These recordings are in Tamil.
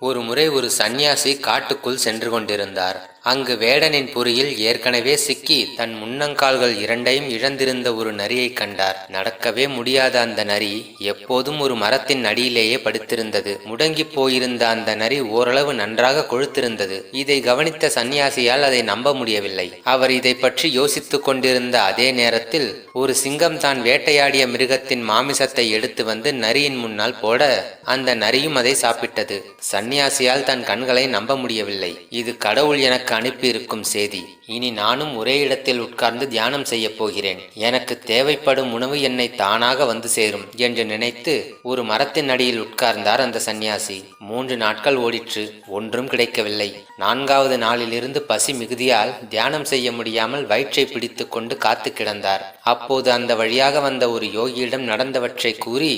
ஒரு முறை ஒரு சந்நியாசி காட்டுக்குள் சென்று கொண்டிருந்தார். அங்கு வேடனின் பொறியில் ஏற்கனவே சிக்கி தன் முன்னங்கால்கள் இரண்டையும் இழந்திருந்த ஒரு நரியை கண்டார். நடக்கவே முடியாத அந்த நரி எப்போதும் ஒரு மரத்தின் அடியிலேயே படுத்திருந்தது. முடங்கி போயிருந்த அந்த நரி ஓரளவு நன்றாக கொழுத்திருந்தது. இதை கவனித்த சந்நியாசியால் அதை நம்ப முடியவில்லை. அவர் இதை பற்றி யோசித்துக் கொண்டிருந்த அதே நேரத்தில் ஒரு சிங்கம் தான் வேட்டையாடிய மிருகத்தின் மாமிசத்தை எடுத்து வந்து நரியின் முன்னால் போட அந்த நரியும் அதை சாப்பிட்டது. சந்நியாசியால் தன் கண்களை நம்ப முடியவில்லை. இது கடவுள் எனக்கு அனுப்பியிருக்கும் செய்தி. இனி நானும் ஒரே இடத்தில் உட்கார்ந்து தியானம் செய்ய போகிறேன். எனக்கு தேவைப்படும் உணவு என்னை தானாக வந்து சேரும் என்று நினைத்து ஒரு மரத்தின் அடியில் உட்கார்ந்தார் அந்த சந்நியாசி. 3 நாட்கள் ஓடிற்று. ஒன்றும் கிடைக்கவில்லை. 4வது நாளிலிருந்து பசி மிகுதியால் தியானம் செய்ய முடியாமல் வயிற்றை பிடித்து கொண்டு காத்து கிடந்தார். அப்போது அந்த வழியாக வந்த ஒரு யோகியிடம் நடந்தவற்றை கூறி,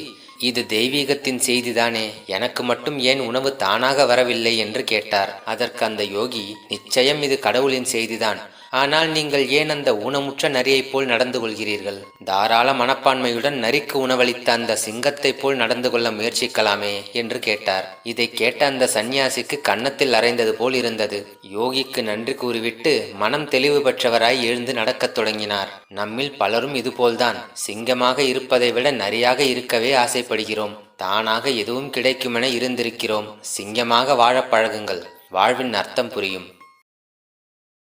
இது தெய்வீகத்தின் செய்திதானே, எனக்கு மட்டும் ஏன் உணவு தானாக வரவில்லை என்று கேட்டார். அதற்கு அந்த யோகி, நிச்சயம் இது கடவுளின் செய்திதான். ஆனால் நீங்கள் ஏன் அந்த ஊனமுற்ற நரியைப் போல் நடந்து கொள்கிறீர்கள்? தாராள மனப்பான்மையுடன் நரிக்கு உணவளித்த அந்த சிங்கத்தைப் போல் நடந்து கொள்ள முயற்சிக்கலாமே என்று கேட்டார். இதை கேட்ட அந்த சந்நியாசிக்கு கன்னத்தில் அறைந்தது போல் இருந்தது. யோகிக்கு நன்றி கூறிவிட்டு மனம் தெளிவு பெற்றவராய் எழுந்து நடக்கத் தொடங்கினார். நம்மில் பலரும் இதுபோல்தான். சிங்கமாக இருப்பதை விட நரியாக இருக்கவே ஆசைப்படுகிறோம். தானாக எதுவும் கிடைக்குமென இருந்திருக்கிறோம். சிங்கமாக வாழப் பழகுங்கள். வாழ்வின் அர்த்தம் புரியும்.